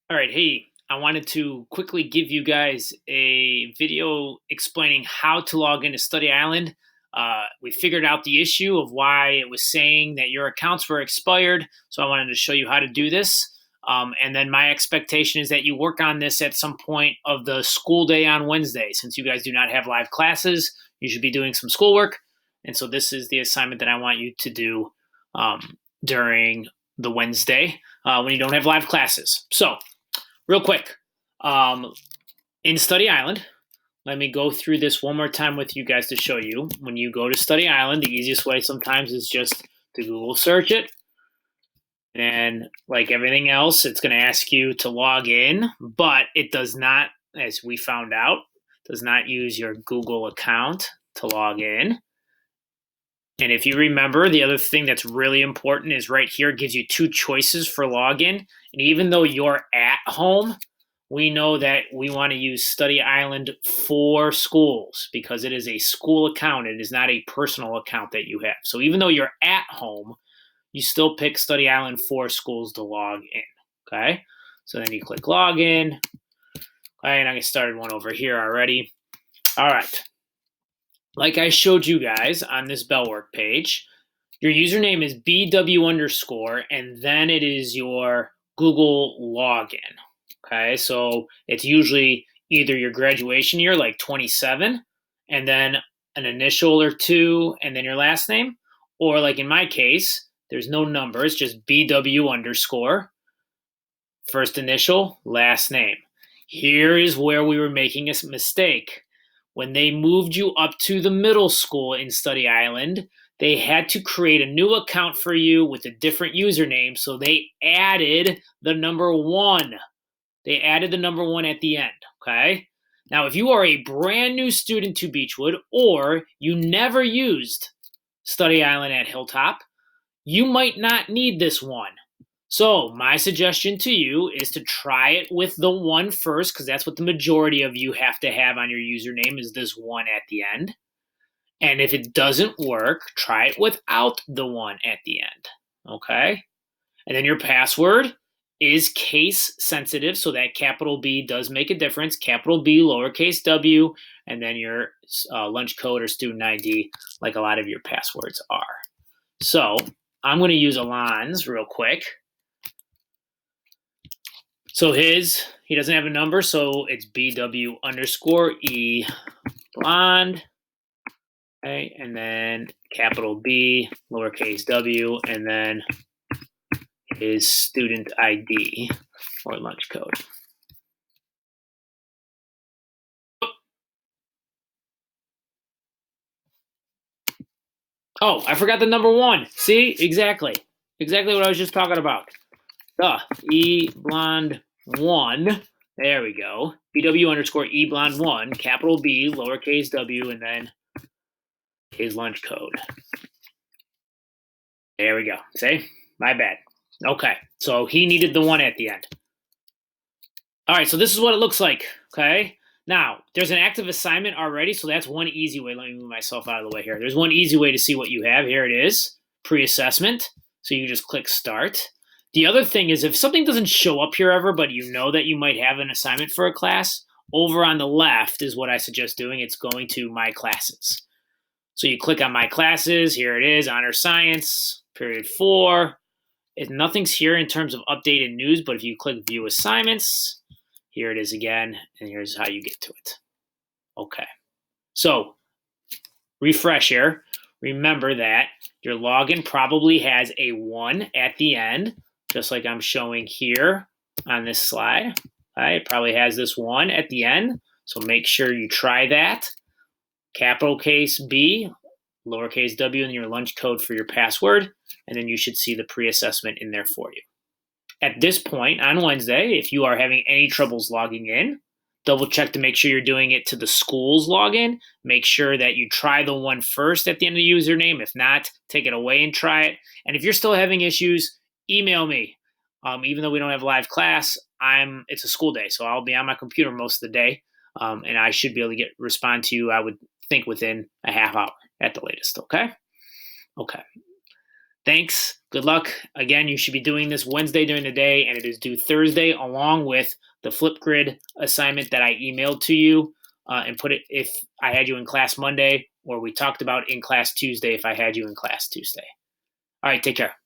All right, hey, I wanted to quickly give you guys a video explaining how to log into Study Island. We figured out the issue of why it was saying that your accounts were expired, so I wanted to show you how to do this. And then my expectation is that you work on this at some point of the school day on Wednesday. Since you guys do not have live classes, you should be doing some schoolwork. And so this is the assignment that I want you to do during the Wednesday when you don't have live classes. So real quick, um, in Study Island, let me go through this one more time with you guys to show you. When you go to Study Island, the easiest way sometimes is just to Google search it. And like everything else, it's going to ask you to log in, but it does not, as we found out, does not use your Google account to log in. And if you remember, the other thing that's really important is right here, it gives you two choices for login. And even though you're at home, we know that we want to use Study Island for schools because it is a school account. It is not a personal account that you have. So even though you're at home, you still pick Study Island for schools to log in. Okay. So then you click login. Okay, and I started one over here already. All right. Like I showed you guys on this Bellwork page, your username is BW underscore, and then it is your Google login. Okay, so it's usually either your graduation year, like 27, and then an initial or two, and then your last name, or like in my case, there's no numbers, just BW underscore, first initial, last name. Here is where we were making a mistake. When they moved you up to the middle school in Study Island, they had to create a new account for you with a different username, so they added the number one. They added the number one at the end, okay? Now, if you are a brand new student to Beechwood or you never used Study Island at Hilltop, you might not need this one. So, my suggestion to you is to try it with the one first, because that's what the majority of you have to have on your username is this one at the end. And if it doesn't work, try it without the one at the end. Okay? And then your password is case sensitive, so that capital B does make a difference. Capital B, lowercase w, and then your lunch code or student ID, like a lot of your passwords are. So I'm going to use Alon's real quick. So he doesn't have a number, so it's BW underscore E blonde. Okay, and then capital B, lowercase w, and then his student ID or lunch code. Oh, I forgot the number one. See? Exactly. Exactly what I was just talking about. E blonde 1. There we go. BW underscore E blonde 1, capital B, lowercase w, and then his lunch code. There we go. See? My bad. Okay. So he needed the 1 at the end. All right. So this is what it looks like. Okay. Now, there's an active assignment already, so that's one easy way. Let me move myself out of the way here. There's one easy way to see what you have. Here it is, pre-assessment. So you just click start. The other thing is if something doesn't show up here ever, but you know that you might have an assignment for a class, over on the left is what I suggest doing. It's going to My Classes. So you click on My Classes. Here it is, Honor Science, period 4. Nothing's here in terms of updated news, but if you click View Assignments, here it is again, and here's how you get to it. Okay. So refresh here. Remember that your login probably has a 1 at the end, just like I'm showing here on this slide. Right? It probably has this 1 at the end, so make sure you try that. Capital case B, lowercase w, and your lunch code for your password, and then you should see the pre-assessment in there for you. At this point on Wednesday, if you are having any troubles logging in, double check to make sure you're doing it to the school's login. Make sure that you try the one first at the end of the username. If not, take it away and try it. And if you're still having issues, email me. Even though we don't have live class, it's a school day, so I'll be on my computer most of the day, and I should be able to respond to you, I would think, within a half hour at the latest. Okay? Okay. Thanks. Good luck. Again, you should be doing this Wednesday during the day, and it is due Thursday, along with the Flipgrid assignment that I emailed to you and put it if I had you in class Monday, or we talked about in class Tuesday if I had you in class Tuesday. All right, take care.